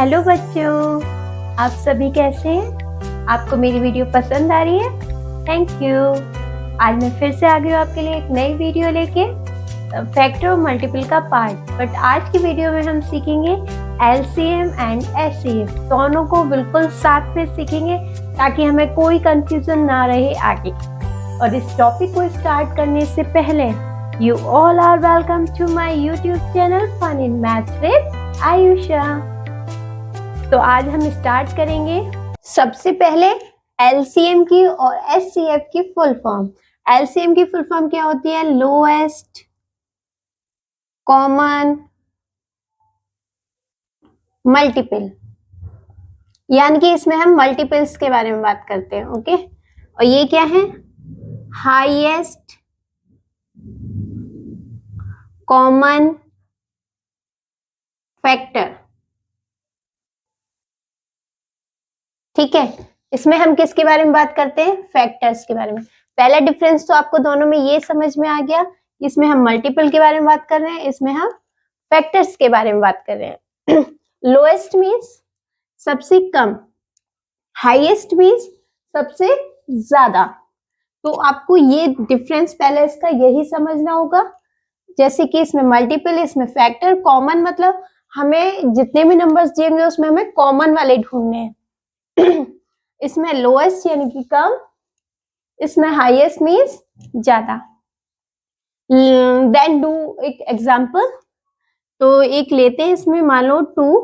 Hello बच्चों, आप सभी कैसे हैं? आपको मेरी वीडियो पसंद आ रही है? Thank you. आज मैं फिर से आ गई हूँ आपके लिए एक नई वीडियो लेके, फैक्टर और मल्टीपल का पार्ट। बट आज की वीडियो में हम सीखेंगे एलसीएम एंड एचसीएफ, दोनों को बिल्कुल साथ में सीखेंगे ताकि हमें कोई कंफ्यूजन ना रहे आगे। और इस टॉपिक को स्टार्ट करने से पहले you all are welcome to my YouTube channel fun in maths with Ayusha. तो आज हम स्टार्ट करेंगे सबसे पहले एलसीएम की और एचसीएफ की फुल फॉर्म। एलसीएम की फुल फॉर्म क्या होती है? लोएस्ट कॉमन मल्टीपल, यानी कि इसमें हम मल्टीपल्स के बारे में बात करते हैं। ओके, और ये क्या है? Highest common factor. ठीक है, इसमें हम किसके बारे में बात करते हैं? फैक्टर्स के बारे में। पहला डिफरेंस तो आपको दोनों में ये समझ में आ गया, इसमें हम मल्टीपल के बारे में बात कर रहे हैं, इसमें हम फैक्टर्स के बारे में बात कर रहे हैं। लोएस्ट मीन्स सबसे कम, हाईएस्ट मीन्स सबसे ज्यादा। तो आपको ये डिफरेंस पहले इसका यही समझना होगा। जैसे कि इसमें मल्टीपल, इसमें फैक्टर। कॉमन मतलब हमें जितने भी नंबर्स दिएंगे उसमें हमें कॉमन वाले ढूंढने हैं। इसमें लोएस्ट यानी कि कम, इसमें हाईएस्ट मीन्स ज्यादा। देन डू एक एग्जांपल। तो एक लेते हैं, इसमें मान लो 2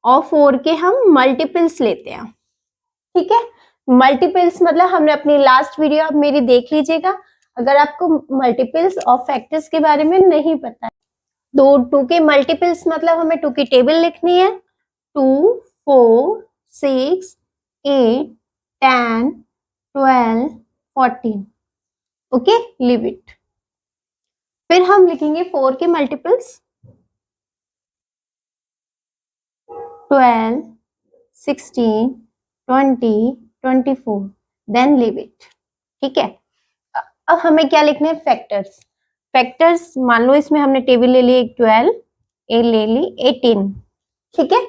और 4 के हम मल्टीपल्स लेते हैं। ठीक है, मल्टीपल्स मतलब हमने अपनी लास्ट वीडियो आप मेरी देख लीजिएगा अगर आपको मल्टीपल्स और फैक्टर्स के बारे में नहीं पता है। तो 2 के मल्टीपल्स मतलब हमें 2 की टेबल लिखनी है। 2, 4, 6, 8, 10, 12, 14। Okay, leave it. फिर हम लिखेंगे 4 के मल्टीपल्स। 12, 16, 20, 24, then leave it. ठीक है, अब हमें क्या लिखना है? फैक्टर्स। फैक्टर्स मान लो इसमें हमने टेबल ले ली 12, ए ले ली 18। ठीक है,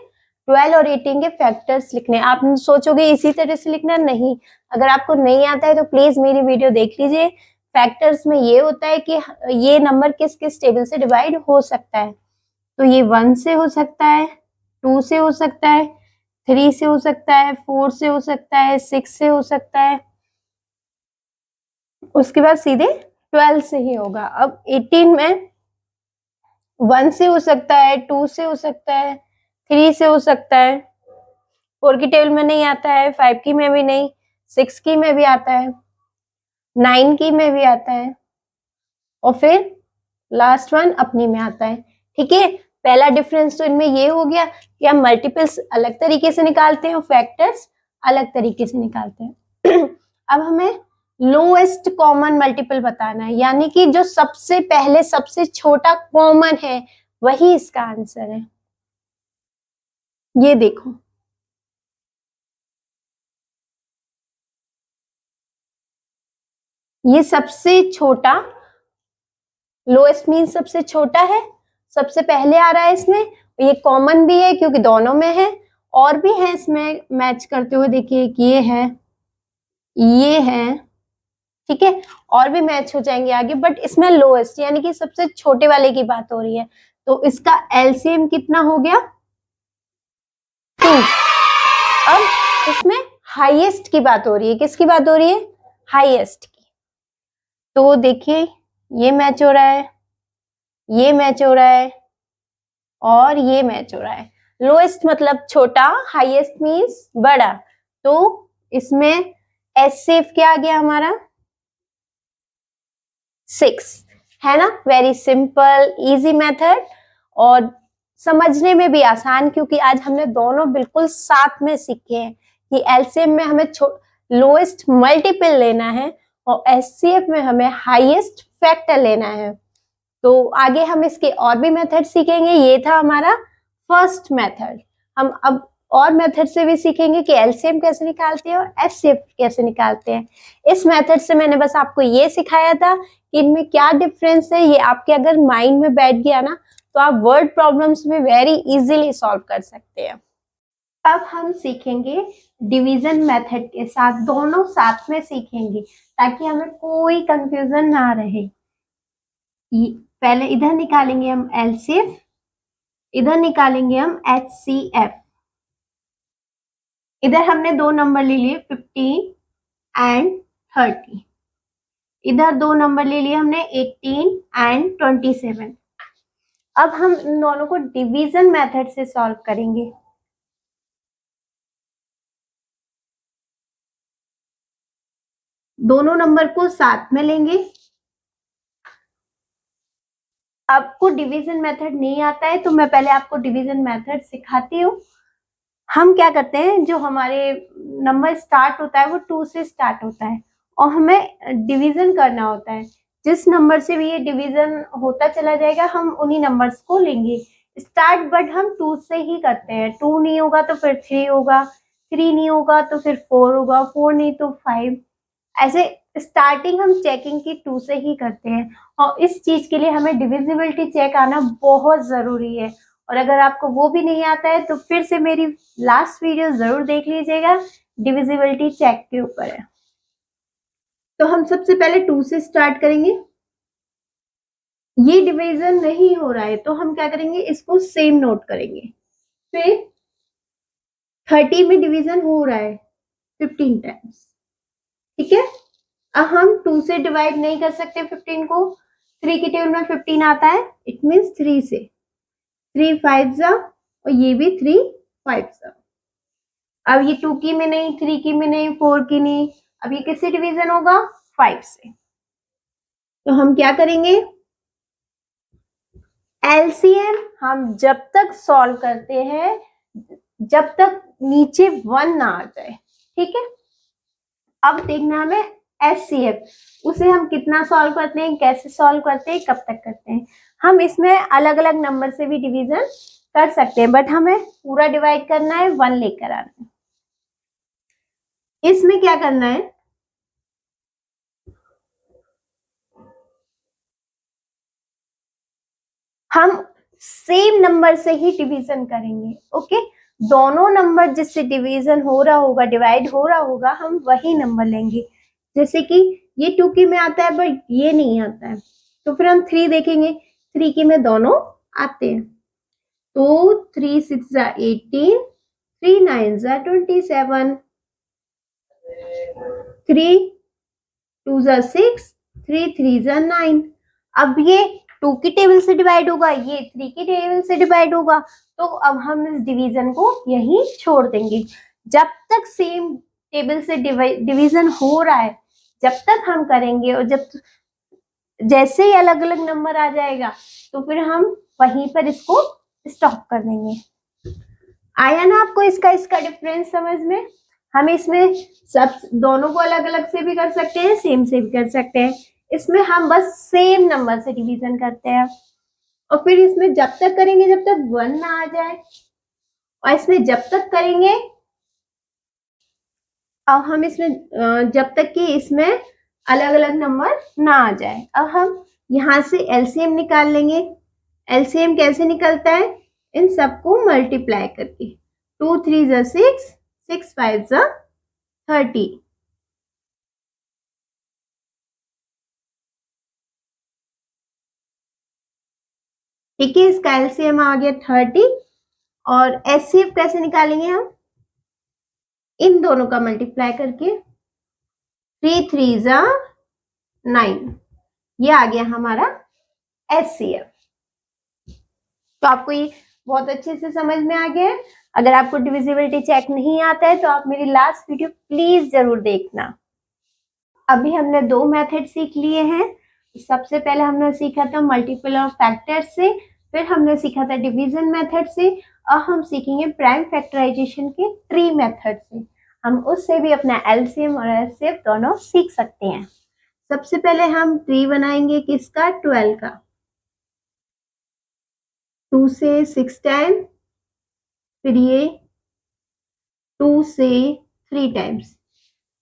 12 और 18 के फैक्टर्स लिखने। आप सोचोगे इसी तरह से लिखना, नहीं। अगर आपको नहीं आता है तो प्लीज मेरी वीडियो देख लीजिए। फैक्टर्स में ये होता है कि ये नंबर किस किस टेबल से डिवाइड हो सकता है। तो ये 1 से हो सकता है, 2 से हो सकता है, 3 से हो सकता है, 4 से हो सकता है, 6 से हो सकता है, उसके बाद सीधे 12 से ही होगा। अब 18 में 1 से हो सकता है, 2 से हो सकता है, 3 से हो सकता है, 4 की टेबल में नहीं आता है, 5 की में भी नहीं, 6 की में भी आता है, 9 की में भी आता है, और फिर लास्ट वन अपनी में आता है। ठीक है, पहला डिफरेंस तो इनमें ये हो गया कि हम मल्टीपल्स अलग तरीके से निकालते हैं और फैक्टर्स अलग तरीके से निकालते हैं। अब हमें लोएस्ट कॉमन मल्टीपल बताना है, यानी कि जो सबसे पहले सबसे छोटा कॉमन है वही इसका आंसर है। ये देखो, ये सबसे छोटा, लोएस्ट मीन सबसे छोटा है, सबसे पहले आ रहा है इसमें। ये कॉमन भी है क्योंकि दोनों में है, और भी है इसमें मैच करते हुए। देखिए ये है, ये है, ठीक है, और भी मैच हो जाएंगे आगे, बट इसमें लोएस्ट यानी कि सबसे छोटे वाले की बात हो रही है। तो इसका एलसीएम कितना हो गया? 2। अब इसमें हाईएस्ट की बात हो रही है। किसकी बात हो रही है? हाईएस्ट की। तो देखिए ये मैच हो रहा है, ये मैच हो रहा है, और ये मैच हो रहा है। लोएस्ट मतलब छोटा, हाईएस्ट मींस बड़ा। तो इसमें एचसीएफ क्या आ गया हमारा? 6, है ना। वेरी सिंपल इजी मेथड और समझने में भी आसान, क्योंकि आज हमने दोनों बिल्कुल साथ में सीखे हैं कि एलसीएम में हमें लोएस्ट मल्टीपल लेना है और एचसीएफ में हमें हाईएस्ट फैक्टर लेना है। तो आगे हम इसके और भी मेथड सीखेंगे। ये था हमारा फर्स्ट मेथड। हम अब और मेथड से भी सीखेंगे कि एलसीएम कैसे निकालते हैं और एचसीएफ कैसे निकालते हैं। इस मेथड से मैंने बस आपको ये सिखाया था कि इनमें क्या डिफरेंस है। ये आपके अगर माइंड में बैठ गया ना तो आप वर्ड प्रॉब्लम्स में वेरी इजीली सॉल्व कर सकते हैं। अब हम सीखेंगे डिवीजन मेथड के साथ, दोनों साथ में सीखेंगे ताकि हमें कोई कंफ्यूजन ना रहे। पहले इधर निकालेंगे हम एलसीएफ, इधर निकालेंगे हम एचसीएफ। इधर हमने दो नंबर ले लिए 15 एंड 30, इधर दो नंबर ले लिए हमने 18 एंड 27। अब हम इन दोनों को डिवीजन मेथड से सॉल्व करेंगे। दोनों नंबर को साथ में लेंगे। आपको डिवीजन मेथड नहीं आता है तो मैं पहले आपको डिवीजन मेथड सिखाती हूँ। हम क्या करते हैं, जो हमारे नंबर स्टार्ट होता है वो 2 से स्टार्ट होता है और हमें डिवीजन करना होता है। जिस नंबर से भी ये डिवीजन होता चला जाएगा हम उन्हीं नंबर्स को लेंगे। स्टार्ट बट हम 2 से ही करते हैं। 2 नहीं होगा तो फिर 3 होगा, 3 नहीं होगा तो फिर 4 होगा, 4 नहीं तो 5। ऐसे स्टार्टिंग हम चेकिंग की 2 से ही करते हैं और इस चीज के लिए हमें डिविजिबिलिटी चेक आना बहुत जरूरी है। और अगर आपको वो भी नहीं आता है तो फिर से मेरी लास्ट वीडियो जरूर देख लीजिएगा, डिविजिबिलिटी चेक के ऊपर है। तो हम सबसे पहले 2 से स्टार्ट करेंगे। ये डिवीजन नहीं हो रहा है तो हम क्या करेंगे, इसको सेम नोट करेंगे। फिर 30 में डिवीजन हो रहा है 15 टाइम्स, ठीक है। अब हम 2 से डिवाइड नहीं कर सकते 15 को, 3 की टेबल में 15 आता है, इट मीन्स 3 से। 3 5 जा और ये भी 3 5 जा। अब ये 2 की में नहीं, 3 की में नहीं, 4 की नहीं, अब ये किससे डिवीजन होगा, 5 से। तो हम क्या करेंगे, एलसीएम हम जब तक सॉल्व करते हैं जब तक नीचे 1 ना आ जाए, ठीक है। अब देखना हमें एचसीएफ, उसे हम कितना सॉल्व करते हैं, कैसे सॉल्व करते हैं, कब तक करते हैं। हम इसमें अलग अलग नंबर से भी डिवीजन कर सकते हैं बट हमें पूरा डिवाइड करना है, 1 लेकर आना है। इसमें क्या करना है, हम सेम नंबर से ही डिवीजन करेंगे, ओके। दोनों नंबर जिससे डिवीजन हो रहा होगा, डिवाइड हो रहा होगा, हम वही नंबर लेंगे। जैसे कि ये 2 की में आता है बट ये नहीं आता है तो फिर हम 3 देखेंगे, 3 की में दोनों आते हैं। तो 3 6 जा 18, 3 9 जा 27, 3 2 जा 6, 3 3 जा 9। अब ये 2 की टेबल से डिवाइड होगा, ये 3 की टेबल से डिवाइड होगा, तो अब हम इस डिवीजन को यहीं छोड़ देंगे। जब तक सेम टेबल से डिवीजन हो रहा है जब तक हम करेंगे, और जब जैसे ही अलग अलग नंबर आ जाएगा तो फिर हम वहीं पर इसको स्टॉप कर देंगे। आया ना आपको इसका डिफरेंस समझ में। हम इसमें सब दोनों को अलग अलग से भी कर सकते हैं, सेम से भी कर सकते हैं। इसमें हम बस सेम नंबर से डिवीजन करते हैं और फिर इसमें जब तक करेंगे जब तक 1 ना आ जाए, और इसमें जब तक करेंगे, अब हम इसमें जब तक कि इसमें अलग अलग नंबर ना आ जाए। अब हम यहाँ से एलसीएम निकाल लेंगे। एलसीएम कैसे निकलता है, इन सबको मल्टीप्लाई करके। 2 3 जा 6, 6 5 जा 30। ठीक है, इसका एलसीएम आ गया 30। और एचसीएफ कैसे निकालेंगे हम, इन दोनों का मल्टीप्लाई करके। 3 3 जा 9, ये आ गया हमारा एचसीएफ। तो आपको ये बहुत अच्छे से समझ में आ गया है। अगर आपको डिविजिबिलिटी चेक नहीं आता है तो आप मेरी लास्ट वीडियो प्लीज जरूर देखना। अभी हमने 2 मेथड सीख लिए हैं। सबसे पहले हमने सीखा था मल्टीपल ऑफ फैक्टर से, फिर हमने सीखा था डिवीजन मेथड से, और हम सीखेंगे प्राइम फैक्टराइजेशन के ट्री मेथड से। हम उससे भी अपना एलसीएम और एचसीएफ दोनों सीख सकते हैं। सबसे पहले हम ट्री बनाएंगे किसका, 12 का। 2 से 6 टाइम, फिर ये 2 से 3 टाइम्स।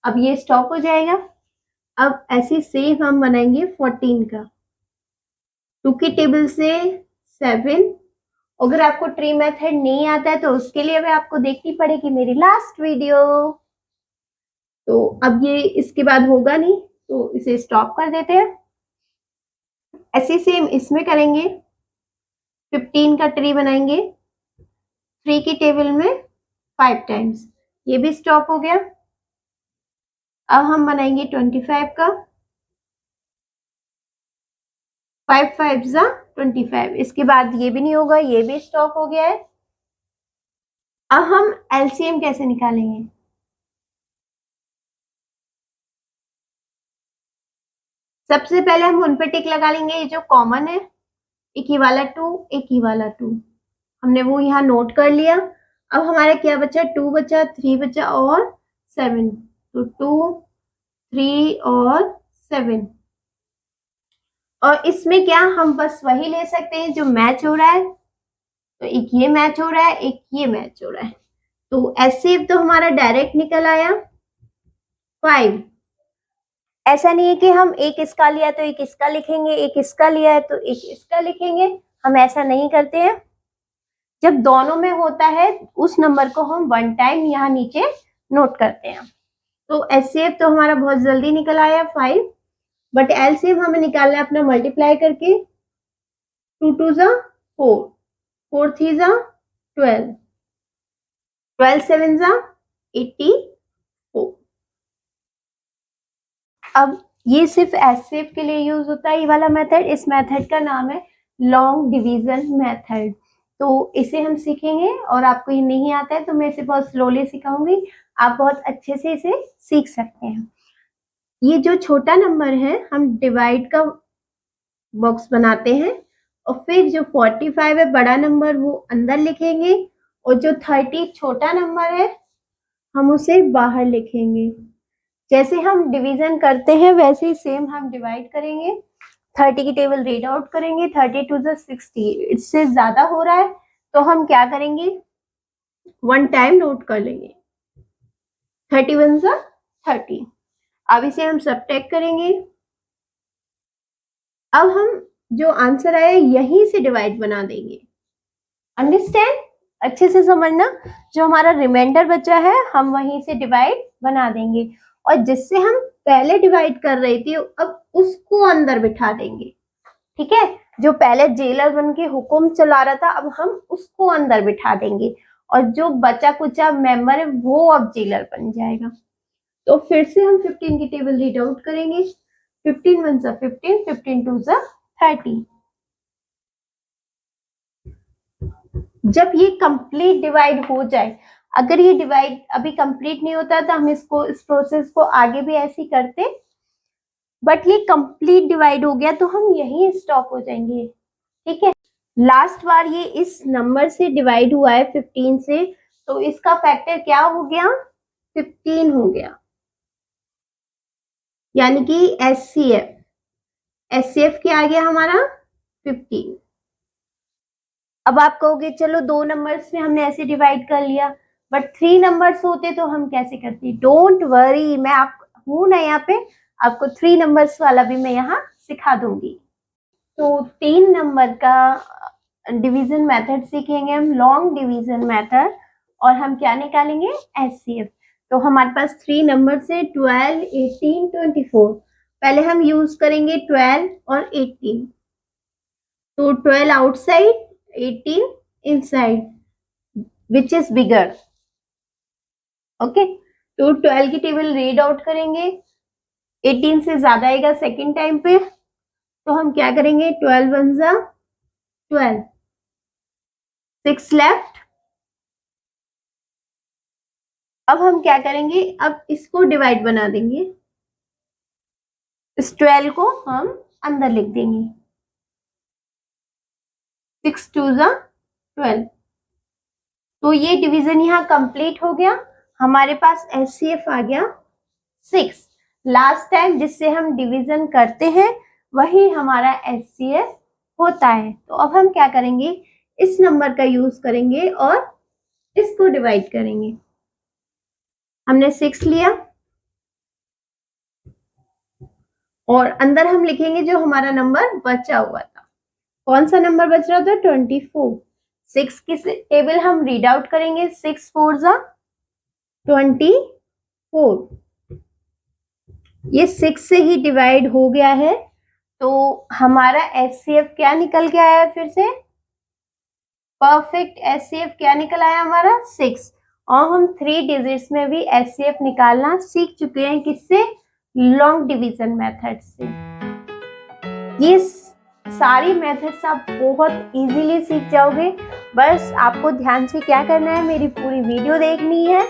अब ये स्टॉप हो जाएगा। अब ऐसे सेम हम बनाएंगे 14 का। 2 की टेबल से 7, अगर आपको ट्री मेथड नहीं आता है तो उसके लिए भी आपको देखनी पड़ेगी मेरी लास्ट वीडियो। तो अब ये इसके बाद होगा नहीं, तो इसे स्टॉप कर देते हैं। ऐसे सेम इसमें करेंगे, 15 का ट्री बनाएंगे 3 की टेबल में 5 टाइम्स, ये भी स्टॉप हो गया। अब हम बनाएंगे 25 का, 5 5 जा 25, इसके बाद ये भी नहीं होगा, ये भी स्टॉप हो गया है। अब हम एलसीएम कैसे निकालेंगे? सबसे पहले हम उन पे टिक लगा लेंगे, ये जो कॉमन है, एक ही वाला 2, एक ही वाला 2, हमने वो यहाँ नोट कर लिया। अब हमारा क्या बचा? 2 बचा, 3 बचा और 7, तो 2 3 और 7। और इसमें क्या हम बस वही ले सकते हैं जो मैच हो रहा है, तो एक ये मैच हो रहा है, एक ये मैच हो रहा है, तो ऐसे तो हमारा डायरेक्ट निकल आया 5। ऐसा नहीं है कि हम एक इसका लिया तो एक इसका लिखेंगे, एक इसका लिया है तो एक इसका लिखेंगे, हम ऐसा नहीं करते हैं। जब दोनों में होता है उस नंबर को हम 1 टाइम यहाँ नीचे नोट करते हैं। तो एचसीएफ तो हमारा बहुत जल्दी निकल आया 5, बट एलसीएम हमें निकालना है अपना मल्टीप्लाई करके। 2 2 जा 4, 4 3 जा 12, 12 7 जा 84। अब ये सिर्फ एचसीएफ के लिए यूज होता है ये वाला मेथड। इस मेथड का नाम है लॉन्ग डिवीजन मेथड। तो इसे हम सीखेंगे, और आपको ये नहीं आता है तो मैं इसे बहुत स्लोली सिखाऊंगी, आप बहुत अच्छे से इसे सीख सकते हैं। ये जो छोटा नंबर है हम डिवाइड का बॉक्स बनाते हैं, और फिर जो 45 है बड़ा नंबर वो अंदर लिखेंगे, और जो 30 छोटा नंबर है हम उसे बाहर लिखेंगे। जैसे हम डिवीजन करते हैं वैसे ही सेम हम डिवाइड करेंगे। 30 की टेबल रीड आउट करेंगे, 30 2 60, इससे ज्यादा हो रहा है तो हम क्या करेंगे, 1 टाइम नोट कर लेंगे। 31 जा 30। अब इसे हम सबट्रैक्ट करेंगे। अब हम जो आंसर आया यहीं से डिवाइड बना देंगे। अंडरस्टैंड? अच्छे से समझना, जो हमारा रिमाइंडर बचा है हम वहीं से डिवाइड बना देंगे, और जिससे हम पहले डिवाइड कर रही थी अब उसको अंदर बिठा देंगे। ठीक है, जो पहले जेलर बन के हुक्म चला रहा था अब हम उसको अंदर बिठा देंगे, और जो बचा कुचा मेंबर है वो अब जेलर बन जाएगा। तो फिर से हम 15 की टेबल रीड आउट करेंगे। 15 1 जा 15, 15 2 जा 30। जब ये कंप्लीट डिवाइड हो जाए, अगर ये डिवाइड अभी कंप्लीट नहीं होता तो हम इसको इस प्रोसेस को आगे भी ऐसे ही करते, बट ये कंप्लीट डिवाइड हो गया तो हम यहीं स्टॉप हो जाएंगे। ठीक है, लास्ट बार ये इस नंबर से डिवाइड हुआ है 15 से, तो इसका फैक्टर क्या हो गया? 15 हो गया, यानी कि एचसीएफ क्या आ गया हमारा? 15। अब आप कहोगे चलो 2 नंबर्स में हमने ऐसे डिवाइड कर लिया, बट 3 नंबर्स होते तो हम कैसे करते? डोंट वरी, मैं आप हूं ना यहाँ पे, आपको 3 नंबर्स वाला भी मैं यहाँ सिखा दूंगी। तो 3 नंबर का डिवीजन मेथड सीखेंगे हम, लॉन्ग डिवीजन मेथड, और हम क्या निकालेंगे? एचसीएफ। तो हमारे पास 3 नंबर से 12 18 24। पहले हम यूज करेंगे 12 और 18, तो 12 outside 18 inside, which is bigger. Okay, तो 12 की टेबल रीड आउट करेंगे, 18 से ज्यादा आएगा सेकेंड टाइम पे, तो हम क्या करेंगे? 12 1 जा 12, 6 लेफ्ट। अब हम क्या करेंगे? अब इसको डिवाइड बना देंगे, इस 12 को हम अंदर लिख देंगे। 6 2 जा 12। तो ये डिवीजन यहाँ कंप्लीट हो गया, हमारे पास एचसीएफ आ गया 6। लास्ट टाइम जिससे हम डिवीजन करते हैं वही हमारा एचसीएफ होता है। तो अब हम क्या करेंगे? इस नंबर का यूज करेंगे और इसको डिवाइड करेंगे। हमने 6 लिया और अंदर हम लिखेंगे जो हमारा नंबर बचा हुआ था। कौन सा नंबर बच रहा था? 24। 6 की टेबल हम रीड आउट करेंगे। 6 4 जा 24, ये 6 से ही डिवाइड हो गया है, तो हमारा HCF क्या निकल के आया फिर से? परफेक्ट HCF क्या निकल आया हमारा? 6। और हम 3 डिजिट्स में भी HCF निकालना सीख चुके हैं, किससे? लॉन्ग डिवीजन मेथड से। ये सारी मेथड्स आप बहुत इजीली सीख जाओगे। बस आपको ध्यान से क्या करना है, मेरी पूरी वीडियो देखनी है,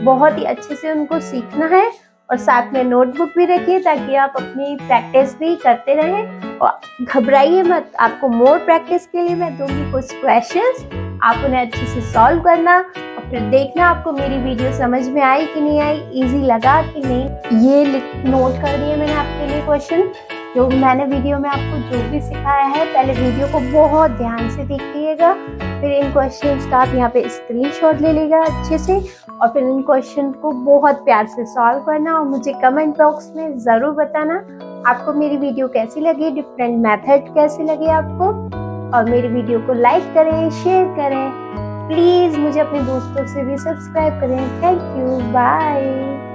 बहुत ही अच्छे से उनको सीखना है, और साथ में नोटबुक भी रखिए ताकि आप अपनी प्रैक्टिस भी करते रहें। और घबराइए मत, आपको मोर प्रैक्टिस के लिए मैं दूंगी कुछ क्वेश्चंस, आप उन्हें अच्छे से सॉल्व करना और फिर देखना आपको मेरी वीडियो समझ में आई कि नहीं आई, इजी लगा कि नहीं। ये नोट कर दिए मैंने आपके लिए क्वेश्चन, जो मैंने वीडियो में आपको जो भी सिखाया है। पहले वीडियो को बहुत ध्यान से देखिएगा, फिर इन क्वेश्चंस का आप यहाँ पे स्क्रीनशॉट ले लीजिएगा अच्छे से, और फिर इन क्वेश्चन को बहुत प्यार से सॉल्व करना, और मुझे कमेंट बॉक्स में ज़रूर बताना आपको मेरी वीडियो कैसी लगी, डिफरेंट मेथड कैसे लगे आपको। और मेरी वीडियो को लाइक करें, शेयर करें, प्लीज़ मुझे अपने दोस्तों से भी सब्सक्राइब करें। Thank you, bye.